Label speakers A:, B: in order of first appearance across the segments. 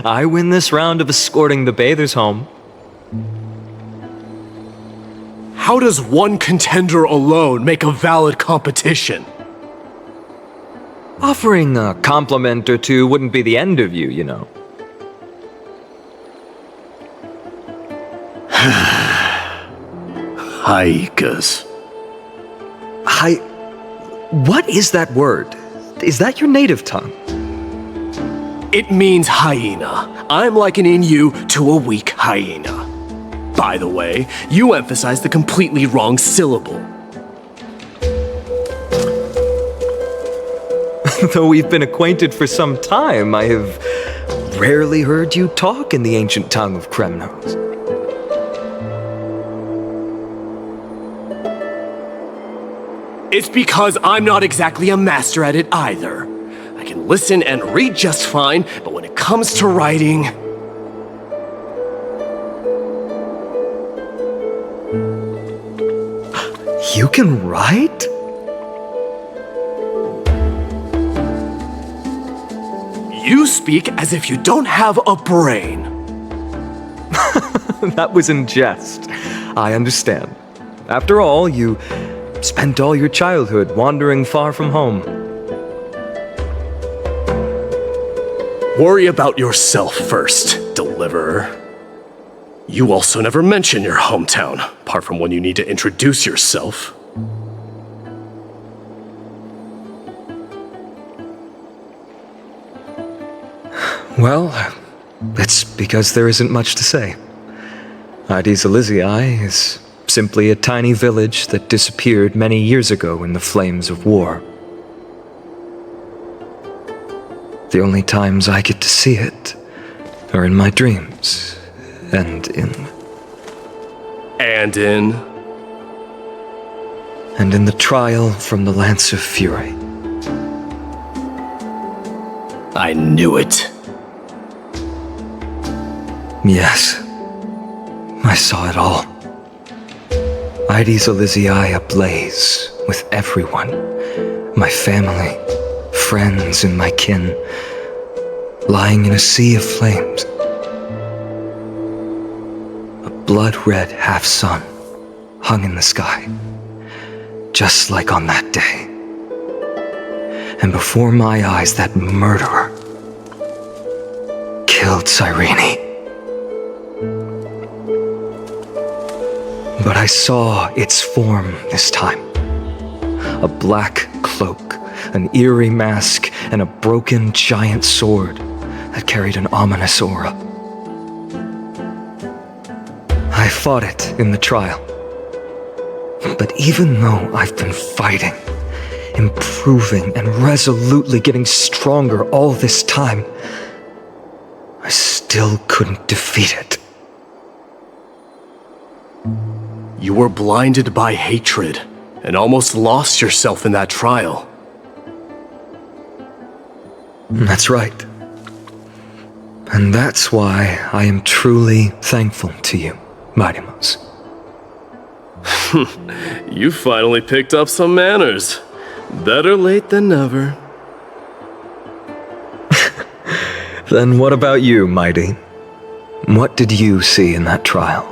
A: I win this round of escorting the bathers home.
B: How does one contender alone make a valid competition?
A: Offering a compliment or two wouldn't be the end of you, you know.
B: Haikas.
A: What is that word? Is that your native tongue?
B: It means hyena. I'm likening you to a weak hyena. By the way, you emphasized the completely wrong syllable.
A: Though we've been acquainted for some time, I have rarely heard you talk in the ancient tongue of Kremnos.
B: It's because I'm not exactly a master at it either. I can listen and read just fine, but when it comes to writing...
A: You can write?
B: You speak as if you don't have a brain.
A: That was in jest. I understand. After all, you spent all your childhood wandering far from home.
B: Worry about yourself first, deliverer. You also never mention your hometown, apart from when you need to introduce yourself.
A: Well, it's because there isn't much to say. Hyacine is simply a tiny village that disappeared many years ago in the flames of war. The only times I get to see it are in my dreams, and in the trial from the Lance of Fury.
B: I knew it.
A: Yes, I saw it all. Hyacine ablaze with everyone, my family, friends, and my kin, lying in a sea of flames. A blood-red half-sun hung in the sky, just like on that day. And before my eyes, that murderer killed Cyrene. But I saw its form this time. A black cloak, an eerie mask, and a broken giant sword that carried an ominous aura. I fought it in the trial. But even though I've been fighting, improving, and resolutely getting stronger all this time, I still couldn't defeat it.
B: You were blinded by hatred and almost lost yourself in that trial.
A: That's right. And that's why I am truly thankful to you, Mydeimos.
B: You finally picked up some manners. Better late than never.
A: Then what about you, Mydei? What did you see in that trial?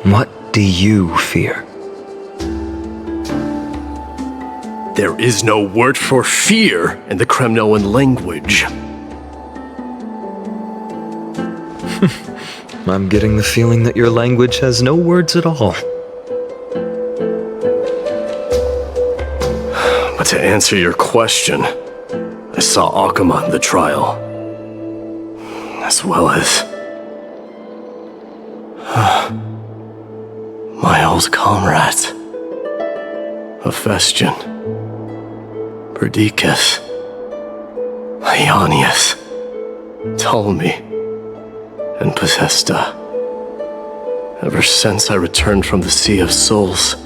A: What do you fear?
B: There is no word for fear in the Kremnoan language.
A: I'm getting the feeling that your language has no words at all.
B: But to answer your question, I saw Akuma in the trial, as well as my old comrades, Hephaestion, Perdiccas, Ionius, Ptolemy, and Possesta. Ever since I returned from the Sea of Souls,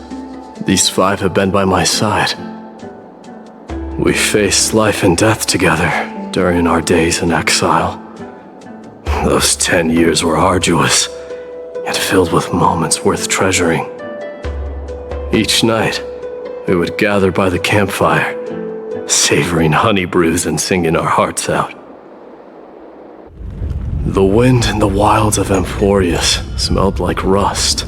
B: these five have been by my side. We faced life and death together during our days in exile. Those 10 years were arduous, yet filled with moments worth treasuring. Each night, we would gather by the campfire, savoring honey brews and singing our hearts out. The wind in the wilds of Amphoreus smelled like rust.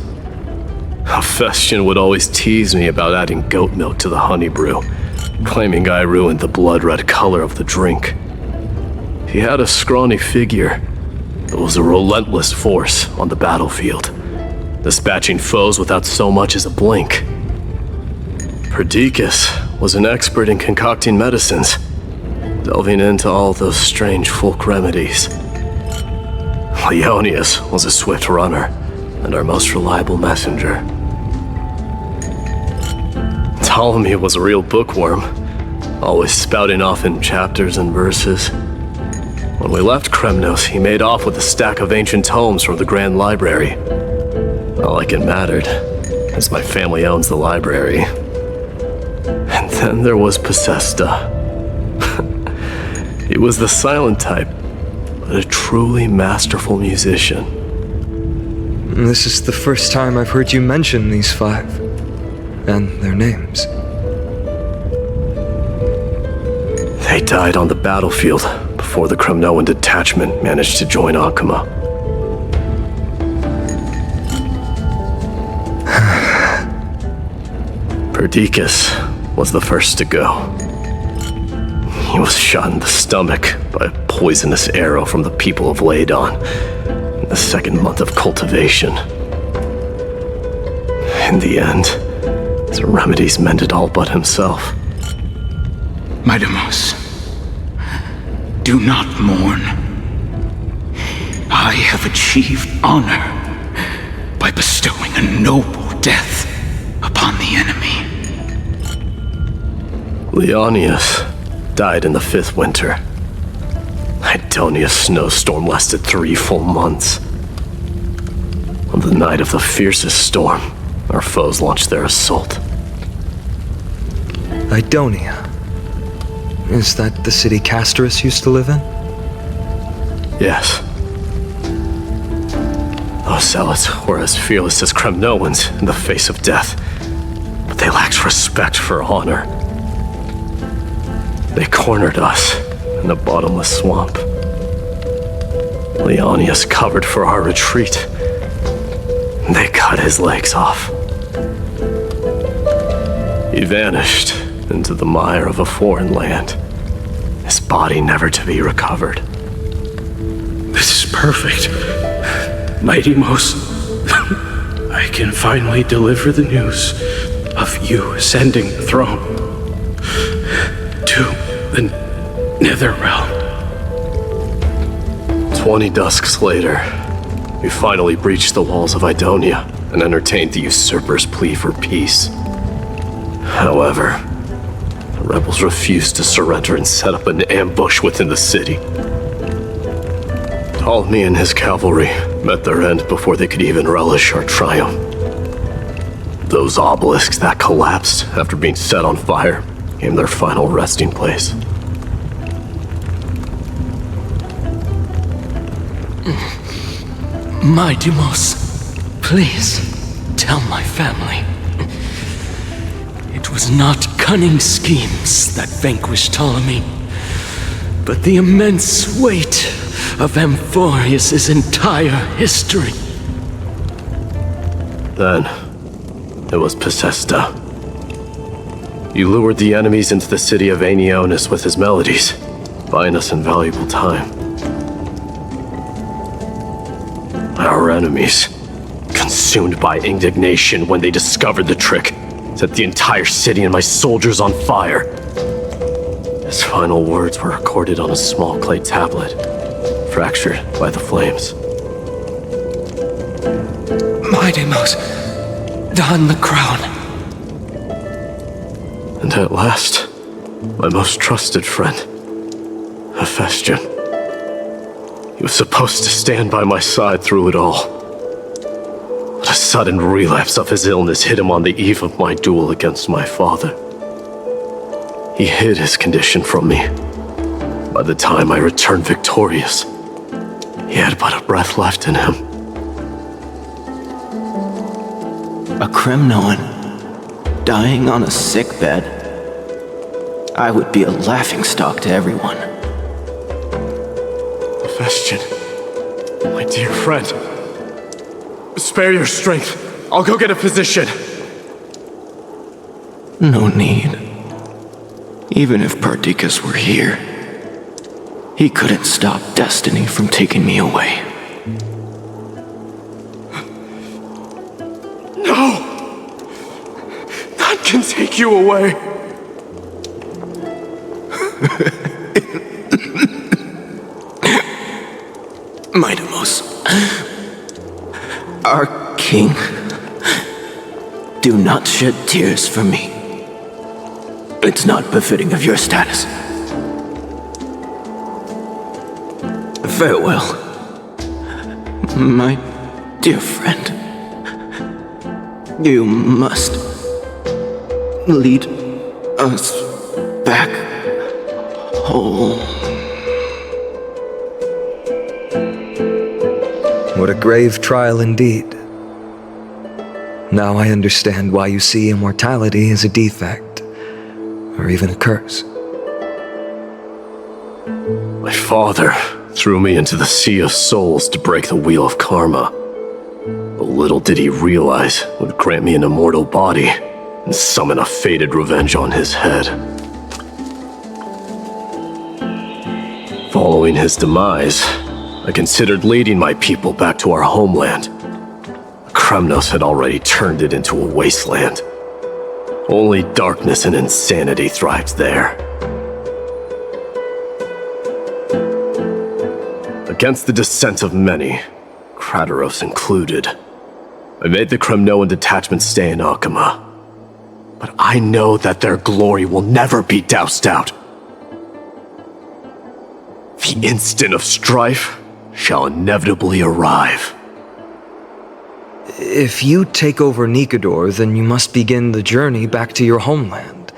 B: Phainon would always tease me about adding goat milk to the honey brew, claiming I ruined the blood-red color of the drink. He had a scrawny figure, but was a relentless force on the battlefield, dispatching foes without so much as a blink. Perdiccas was an expert in concocting medicines, delving into all those strange folk remedies. Leonius was a swift runner and our most reliable messenger. Ptolemy was a real bookworm, always spouting off in chapters and verses. When we left Kremnos, he made off with a stack of ancient tomes from the Grand Library. Not like it mattered, as my family owns the library. And then there was Pacesta. He was the silent type, but a truly masterful musician.
A: This is the first time I've heard you mention these 5, and their names.
B: They died on the battlefield before the Kremnoan detachment managed to join Akuma. Perdiccas was the first to go. He was shot in the stomach by a poisonous arrow from the people of Laidon in the 2nd month of cultivation. In the end, his remedies mended all but himself.
C: Mydeimos, do not mourn. I have achieved honor by bestowing a noble death upon the enemy.
B: Leonius died in the 5th winter. Idonia's snowstorm lasted 3 full months. On the night of the fiercest storm, our foes launched their assault.
A: Idonia. Is that the city Castorice used to live in?
B: Yes. Those zealots were as fearless as Kremnoans in the face of death, but they lacked respect for honor. They cornered us in a bottomless swamp. Leonius covered for our retreat. They cut his legs off. He vanished into the mire of a foreign land, his body never to be recovered.
C: This is perfect. Mydeimos, I can finally deliver the news of you ascending the throne to the Netherrealm.
B: 20 dusks later, we finally breached the walls of Idonia and entertained the usurper's plea for peace. However, the rebels refused to surrender and set up an ambush within the city. Ptolemy and his cavalry met their end before they could even relish our triumph. Those obelisks that collapsed after being set on fire became their final resting place.
D: Mydeimos, please tell my family. It was not cunning schemes that vanquished Ptolemy, but the immense weight of Amphoreus' entire history.
B: Then, it was Pacesta. He lured the enemies into the city of Aenionis with his melodies, buying us invaluable time. Our enemies, consumed by indignation when they discovered the trick, set the entire city and my soldiers on fire. His final words were recorded on a small clay tablet, fractured by the flames.
D: Mydeimos, don the crown.
B: And at last, my most trusted friend, Phainon. He was supposed to stand by my side through it all. But a sudden relapse of his illness hit him on the eve of my duel against my father. He hid his condition from me. By the time I returned victorious, he had but a breath left in him.
E: A Kremnoan dying on a sickbed. I would be a laughingstock to everyone.
B: Phainon, My dear friend, spare your strength. I'll go get a physician.
E: No need. Even if Perdiccas were here, he couldn't stop destiny from taking me away.
B: No! None can take you away.
E: Mydeimos, our king, do not shed tears for me. It's not befitting of your status. Farewell, my dear friend. You must lead us back home.
A: What a grave trial indeed. Now I understand why you see immortality as a defect, or even a curse.
B: My father threw me into the Sea of Souls to break the wheel of karma. But little did he realize it would grant me an immortal body and summon a fated revenge on his head. Following his demise, I considered leading my people back to our homeland. Kremnos had already turned it into a wasteland. Only darkness and insanity thrived there. Against the dissent of many, Castorice included, I made the Kremnoan detachment stay in Akama. But I know that their glory will never be doused out. The instant of strife shall inevitably arrive.
A: If you take over Nikador, then you must begin the journey back to your homeland.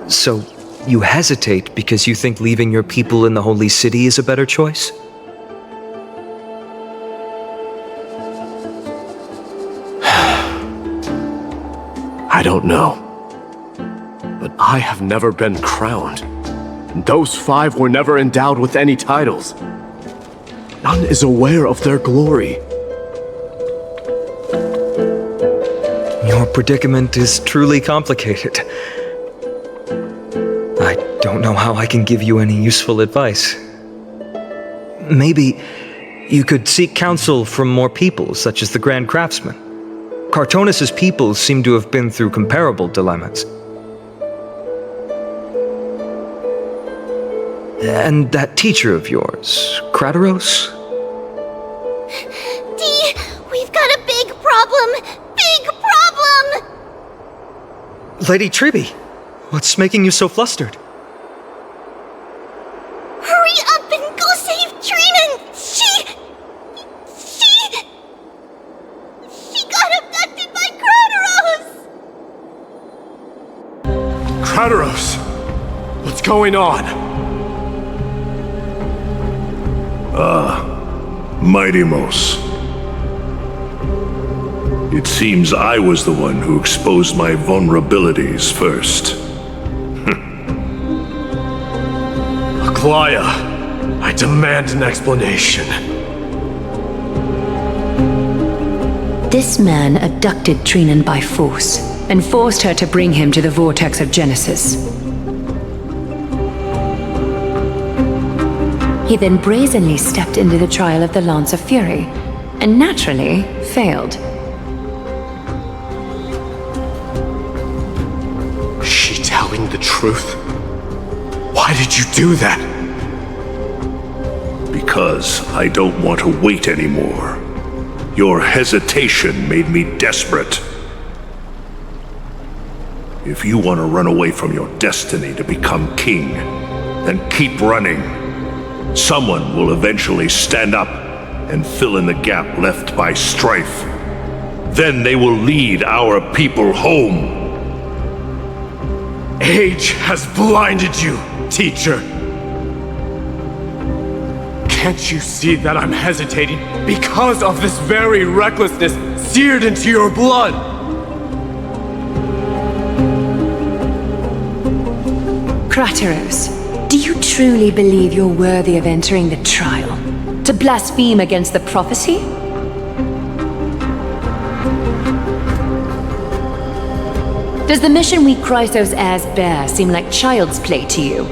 A: So, you hesitate because you think leaving your people in the Holy City is a better choice?
B: I don't know. But I have never been crowned. And those 5 were never endowed with any titles. None is aware of their glory.
A: Your predicament is truly complicated. I don't know how I can give you any useful advice. Maybe you could seek counsel from more people, such as the Grand Craftsman. Cartonis' people seem to have been through comparable dilemmas. And that teacher of yours, Castorice?
F: Dee, we've got a big problem! Big problem!
A: Lady Tribby, what's making you so flustered?
F: Hurry up and go save Trinan! She got abducted by Castorice!
B: Castorice! What's going on?
G: Mydeimos. It seems I was the one who exposed my vulnerabilities first.
B: Aglaya, I demand an explanation.
H: This man abducted Trinan by force and forced her to bring him to the vortex of Genesis. He then brazenly stepped into the trial of the Lance of Fury, and naturally failed.
B: Is she telling the truth? Why did you do that?
G: Because I don't want to wait anymore. Your hesitation made me desperate. If you want to run away from your destiny to become king, then keep running. Someone will eventually stand up and fill in the gap left by strife. Then they will lead our people home.
B: Age has blinded you, teacher. Can't you see that I'm hesitating because of this very recklessness seared into your blood?
H: Castorice, Do you truly believe you're worthy of entering the trial? To blaspheme against the prophecy? Does the mission we Chrysos heirs bear seem like child's play to you?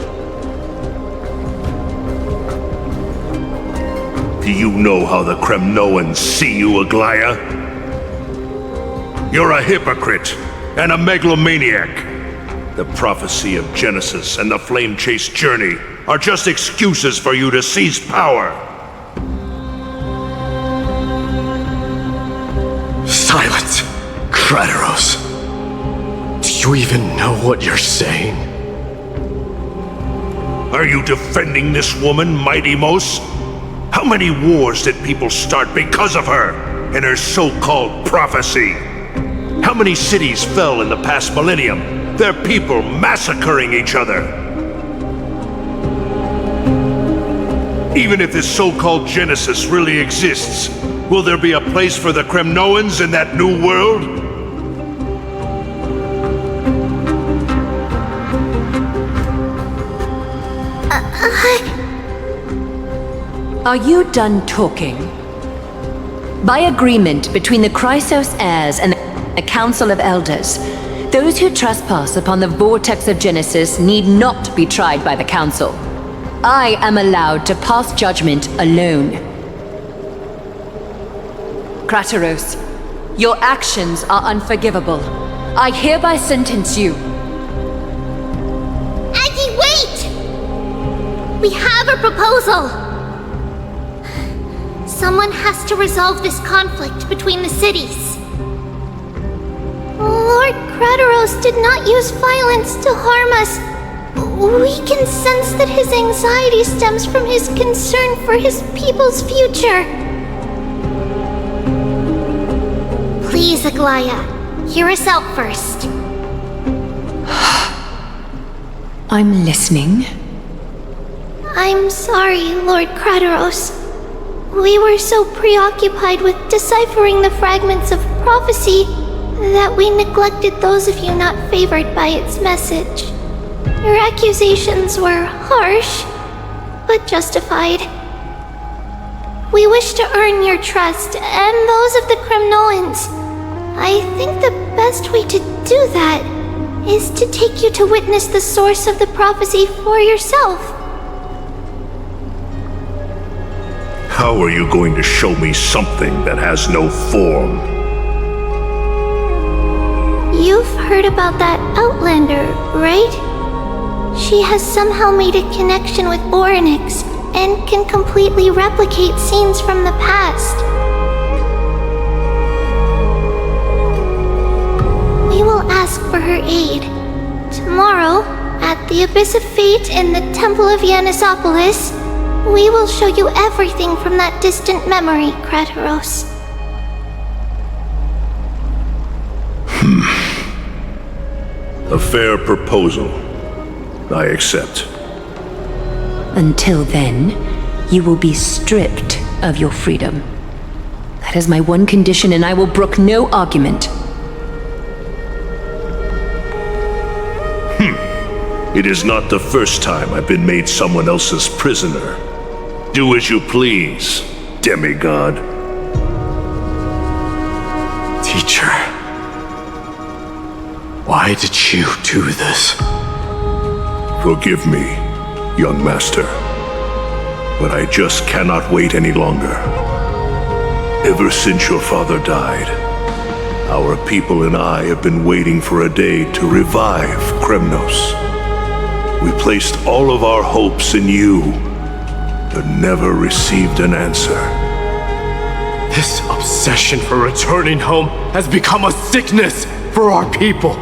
G: Do you know how the Kremnoans see you, Aglaya? You're a hypocrite and a megalomaniac. The prophecy of Genesis and the flame chase journey are just excuses for you to seize power.
B: Silence! Kratos! Do you even know what you're saying?
G: Are you defending this woman, Mydeimos? How many wars did people start because of her and her so-called prophecy? How many cities fell in the past millennium, their people massacring each other? Even if this so-called Genesis really exists, will there be a place for the Kremnoans in that new world?
H: Are you done talking? By agreement between the Chrysos heirs and the Council of Elders, those who trespass upon the vortex of Genesis need not be tried by the Council. I am allowed to pass judgment alone. Kratos, your actions are unforgivable. I hereby sentence you.
F: Aggie, wait! We have a proposal! Someone has to resolve this conflict between the cities. Lord Kratos did not use violence to harm us. We can sense that his anxiety stems from his concern for his people's future. Please, Aglaya, hear us out first.
H: I'm listening.
F: I'm sorry, Lord Kratos. We were so preoccupied with deciphering the fragments of prophecy that we neglected those of you not favored by its message. Your accusations were harsh, but justified. We wish to earn your trust and those of the Kremnoans. I think the best way to do that is to take you to witness the source of the prophecy for yourself.
G: How are you going to show me something that has no form?
F: You've heard about that Outlander, right? She has somehow made a connection with Orynyx and can completely replicate scenes from the past. We will ask for her aid. Tomorrow, at the Abyss of Fate in the Temple of Yanisopolis, we will show you everything from that distant memory, Kratos.
G: A fair proposal. I accept.
H: Until then, you will be stripped of your freedom. That is my one condition, and I will brook no argument.
G: It is not the first time I've been made someone else's prisoner. Do as you please, demigod.
B: Teacher, why did you do this?
G: Forgive me, young master, but I just cannot wait any longer. Ever since your father died, our people and I have been waiting for a day to revive Kremnos. We placed all of our hopes in you, but never received an answer.
B: This obsession for returning home has become a sickness for our people.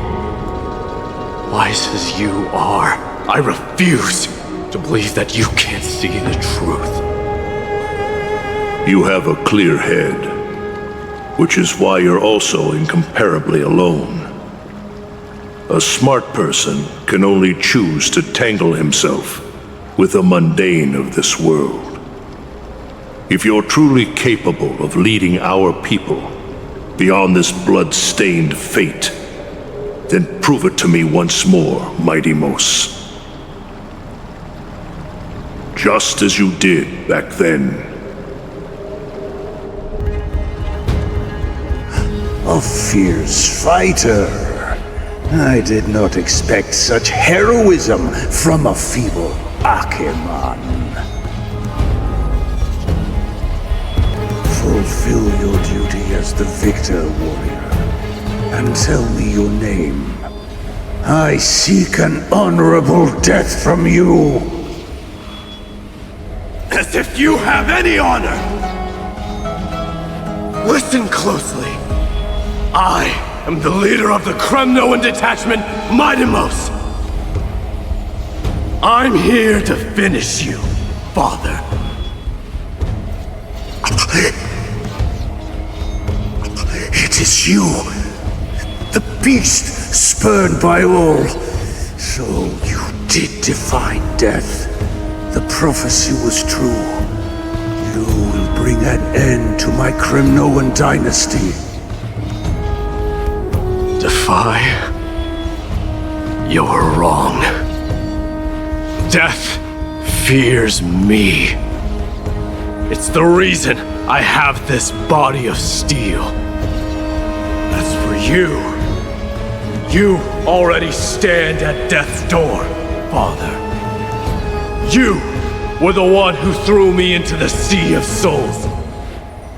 B: Wise as you are, I refuse to believe that you can't see the truth.
G: You have a clear head, which is why you're also incomparably alone. A smart person can only choose to tangle himself with the mundane of this world. If you're truly capable of leading our people beyond this blood-stained fate, then prove it to me once more, Mydeimos. just as you did back then.
I: A fierce fighter. I did not expect such heroism from a feeble Achaeman. Fulfill your duty as the victor, warrior, and tell me your name. I seek an honorable death from you.
B: As if you have any honor! Listen closely. I am the leader of the Kremnoan detachment, Mydeimos. I'm here to finish you, father.
I: It is you, the beast spurned by all. So you did defy death. The prophecy was true. You will bring an end to my Kremnoan dynasty.
B: Defy? You're wrong. Death fears me. It's the reason I have this body of steel. As for you, you already stand at death's door, father. You were the one who threw me into the Sea of Souls.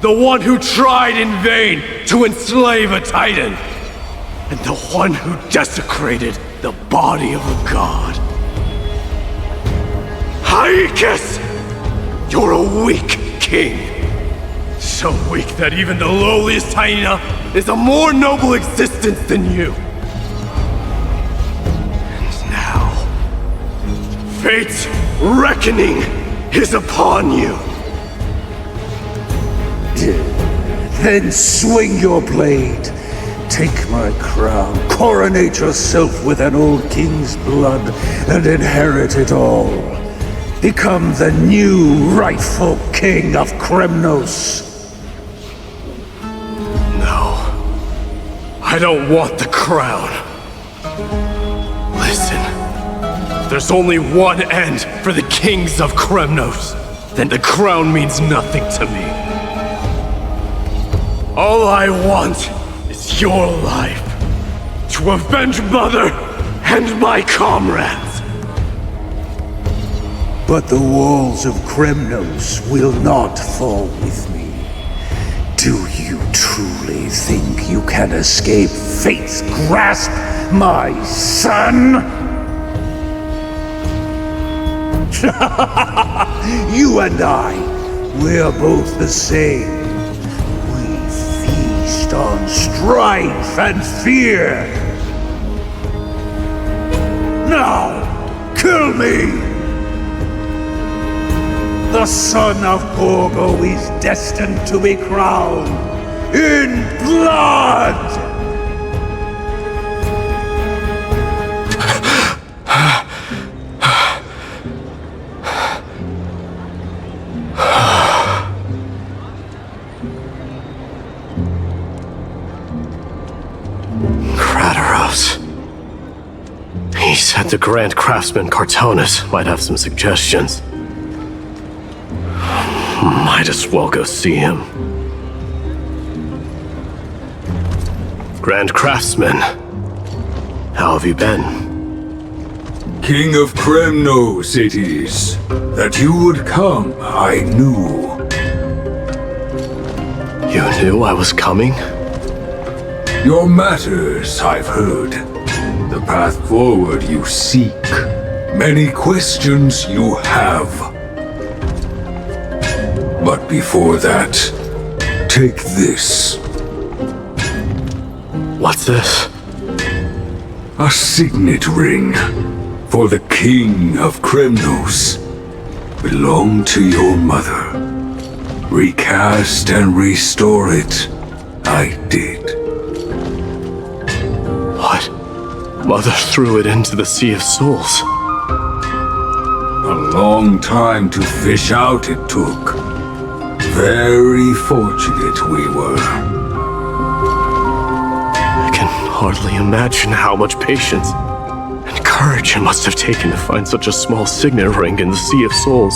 B: The one who tried in vain to enslave a titan. And the one who desecrated the body of a god. Hyacine! You're a weak king. So weak that even the lowliest hyena is a more noble existence than you. And now, fate's reckoning is upon you.
I: Then swing your blade. Take my crown, coronate yourself with an old king's blood, and inherit it all. Become the new rightful king of Kremnos.
B: No. I don't want the crown. Listen. There's only one end for the kings of Kremnos. Then the crown means nothing to me. All I want is your life. To avenge Mother and my comrades.
I: But the walls of Kremnos will not fall with me. Do you truly think you can escape fate's grasp, my son? You and I, we're both the same. We feast on strife and fear. Now, kill me! The son of Borgo is destined to be crowned in blood!
B: He said the Grand Craftsman Cartonus might have some suggestions. Might as well go see him. Grand Craftsman, how have you been?
J: King of Kremnos it is. That you would come, I knew.
B: You knew I was coming?
J: Your matters, I've heard. The path forward you seek. Many questions you have. But before that, take this.
B: What's this?
J: A signet ring for the King of Kremnos. Belonged to your mother. Recast and restore it, I did.
B: What? Mother threw it into the Sea of Souls.
J: A long time to fish out it took. Very fortunate we were.
B: I can hardly imagine how much patience and courage it must have taken to find such a small signet ring in the Sea of Souls.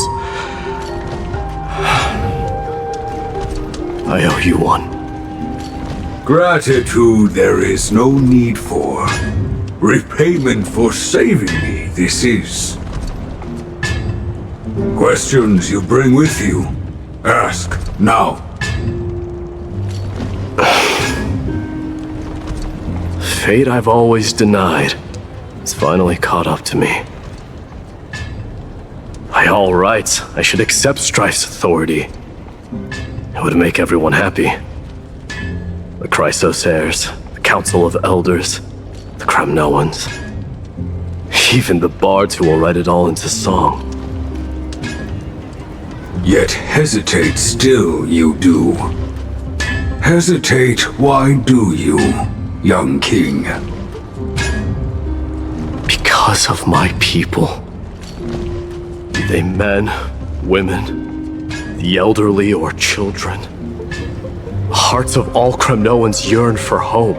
B: I owe you one.
J: Gratitude there is no need for. Repayment for saving me, this is. Questions you bring with you? Ask, now.
B: Fate I've always denied has finally caught up to me. By all rights, I should accept Strife's authority. It would make everyone happy. The Chrysos heirs, the Council of Elders, the Kremnoans, even the bards who will write it all into song.
J: Yet hesitate still you do. Hesitate, why do you, young king?
B: Because of my people. Be they men, women, the elderly or children. The hearts of all Kremnoans yearn for home.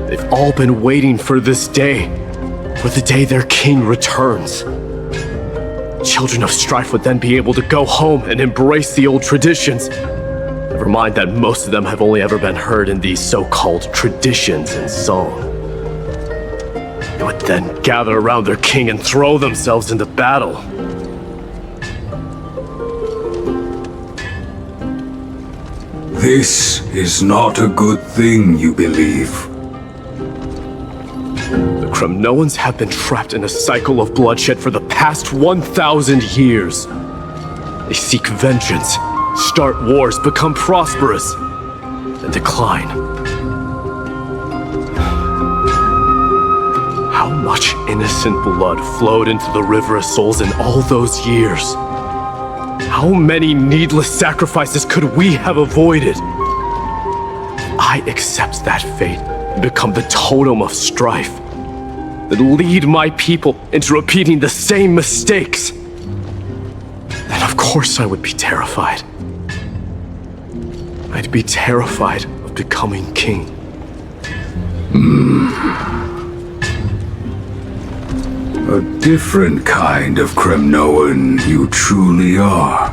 B: They've all been waiting for this day, for the day their king returns. Children of Strife would then be able to go home and embrace the old traditions. Never mind that most of them have only ever been heard in these so-called traditions and song. They would then gather around their king and throw themselves into battle.
J: This is not a good thing, you believe.
B: The Kremnoans have been trapped in a cycle of bloodshed for the past 1,000 years. They seek vengeance, start wars, become prosperous, then decline. How much innocent blood flowed into the River of Souls in all those years? How many needless sacrifices could we have avoided? I accept that fate and become the totem of strife that lead my people into repeating the same mistakes. Then of course I would be terrified. I'd be terrified of becoming king.
J: A different kind of Kremnoan you truly are.